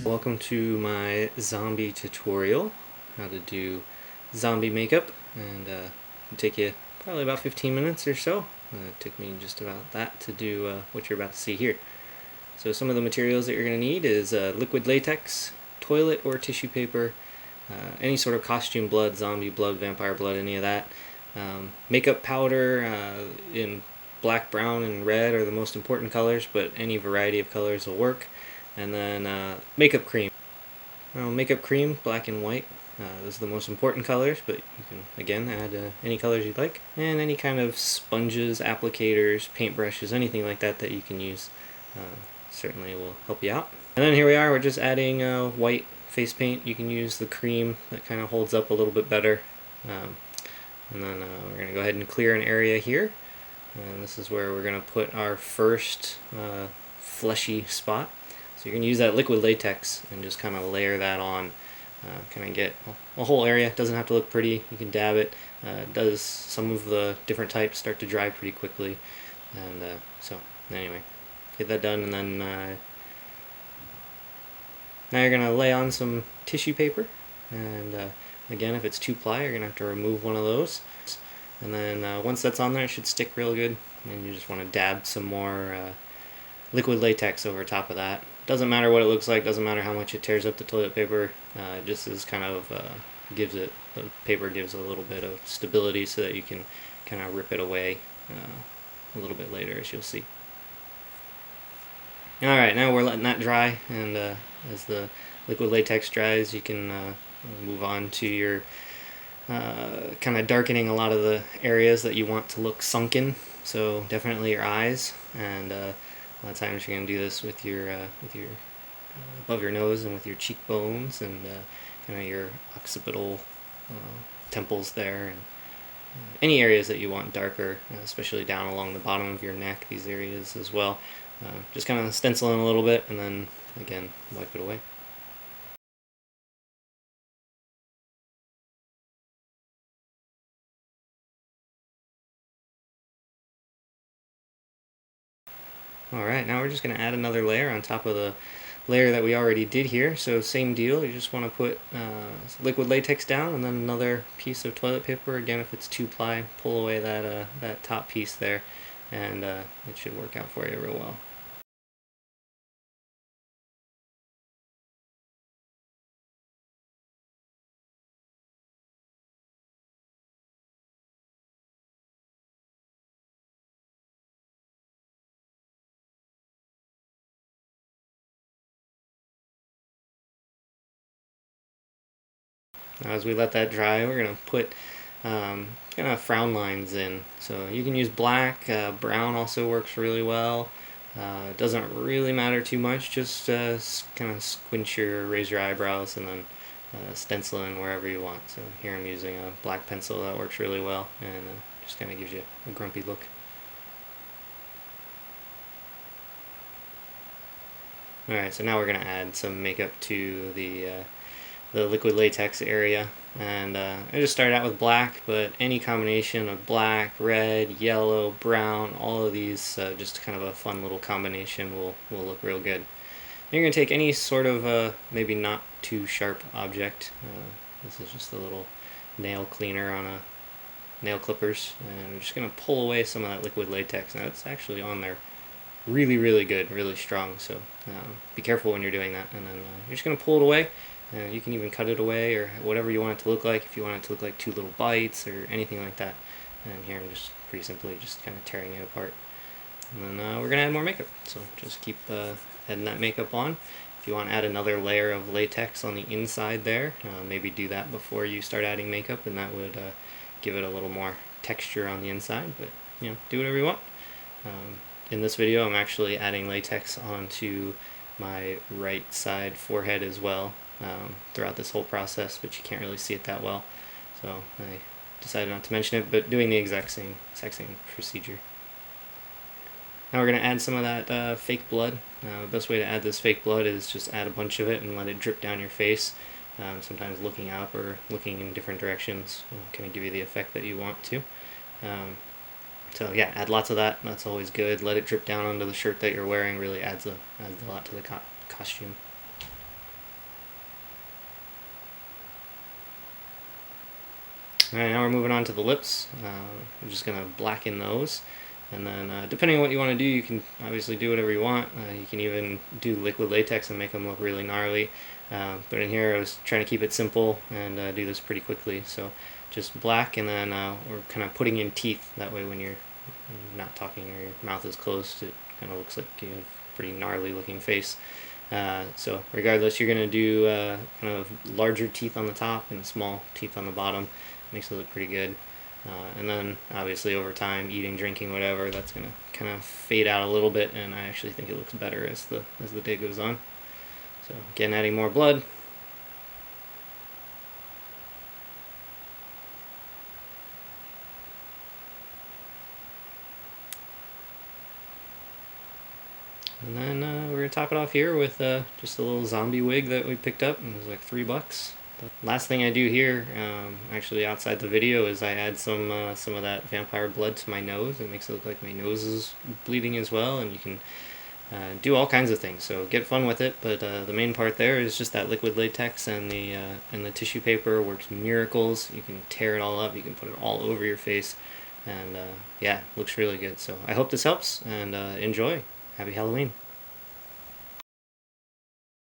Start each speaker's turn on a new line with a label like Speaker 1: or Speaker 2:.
Speaker 1: Welcome to my zombie tutorial, how to do zombie makeup, and it'll take you probably about 15 minutes or so. It took me just about that to do what you're about to see here. So some of the materials that you're going to need is liquid latex, toilet or tissue paper, any sort of costume blood, zombie blood, vampire blood, any of that. Makeup powder in black, brown, and red are the most important colors, but any variety of colors will work. And then makeup cream. Makeup cream, black and white. Those are the most important colors, but you can, again, add any colors you'd like. And any kind of sponges, applicators, paintbrushes, anything like that that you can use certainly will help you out. And then here we are, we're just adding white face paint. You can use the cream that kind of holds up a little bit better. And then we're going to go ahead and clear an area here. And this is where we're going to put our first fleshy spot. So you're going to use that liquid latex and just kind of layer that on. Kind of get a whole area. It doesn't have to look pretty. You can dab it. Does some of the different types start to dry pretty quickly. And so anyway, get that done, and then now you're going to lay on some tissue paper. And again, if it's 2-ply, you're going to have to remove one of those. And then once that's on there, it should stick real good. And you just want to dab some more liquid latex over top of that. Doesn't matter what it looks like, doesn't matter how much it tears up the toilet paper, it just is kind of gives it, the paper gives a little bit of stability so that you can kind of rip it away a little bit later, as you'll see. Alright, now we're letting that dry, and as the liquid latex dries, you can move on to your kind of darkening a lot of the areas that you want to look sunken. So definitely your eyes, and a lot of times you're going to do this with your above your nose and with your cheekbones and kind of your occipital temples there, and any areas that you want darker, especially down along the bottom of your neck, these areas as well. Just kind of stencil in a little bit, and then again wipe it away. Alright, now we're just going to add another layer on top of the layer that we already did here. So same deal, you just want to put liquid latex down, and then another piece of toilet paper. Again, if it's 2-ply, pull away that top piece there, and it should work out for you real well. Now as we let that dry, we're going to put kind of frown lines in. So you can use black, brown also works really well. It doesn't really matter too much, just kind of squinch your, raise your eyebrows, and then stencil in wherever you want. So here I'm using a black pencil that works really well, and just kind of gives you a grumpy look. Alright, so now we're going to add some makeup to the liquid latex area, and I just started out with black, but any combination of black, red, yellow, brown, all of these, just kind of a fun little combination will look real good. And you're going to take any sort of maybe not too sharp object. This is just a little nail cleaner on a nail clippers, and we're just going to pull away some of that liquid latex. Now it's actually on there really good, really strong, so be careful when you're doing that. And then you're just going to pull it away. You can even cut it away, or whatever you want it to look like, if you want it to look like 2 little bites or anything like that. And here I'm just pretty simply just kind of tearing it apart. And then we're going to add more makeup, so just keep adding that makeup on. If you want to add another layer of latex on the inside there, maybe do that before you start adding makeup, and that would give it a little more texture on the inside, but you know, do whatever you want. In this video I'm actually adding latex onto my right side forehead as well throughout this whole process, but you can't really see it that well, so I decided not to mention it, but doing the exact same procedure. Now we're going to add some of that fake blood. The best way to add this fake blood is just add a bunch of it and let it drip down your face. Sometimes looking up or looking in different directions will kind of give you the effect that you want to. So yeah, add lots of that. That's always good. Let it drip down onto the shirt that you're wearing. Really adds a lot to the costume. Alright, now we're moving on to the lips. I'm just going to blacken those. And then depending on what you want to do, you can obviously do whatever you want. You can even do liquid latex and make them look really gnarly. But in here I was trying to keep it simple and do this pretty quickly. So just black, and then we're kind of putting in teeth. That way when you're not talking or your mouth is closed, it kind of looks like you have a pretty gnarly looking face. So regardless, you're going to do kind of larger teeth on the top and small teeth on the bottom. Makes it look pretty good. And then obviously over time, eating, drinking, whatever, that's going to kind of fade out a little bit, and I actually think it looks better as the day goes on. So again, adding more blood. And then we're going to top it off here with just a little zombie wig that we picked up. It was like $3. The last thing I do here, actually outside the video, is I add some of that vampire blood to my nose. It makes it look like my nose is bleeding as well, and you can do all kinds of things. So get fun with it, but the main part there is just that liquid latex, and the tissue paper works miracles. You can tear it all up, you can put it all over your face, and yeah, looks really good. So I hope this helps, and enjoy. Happy Halloween.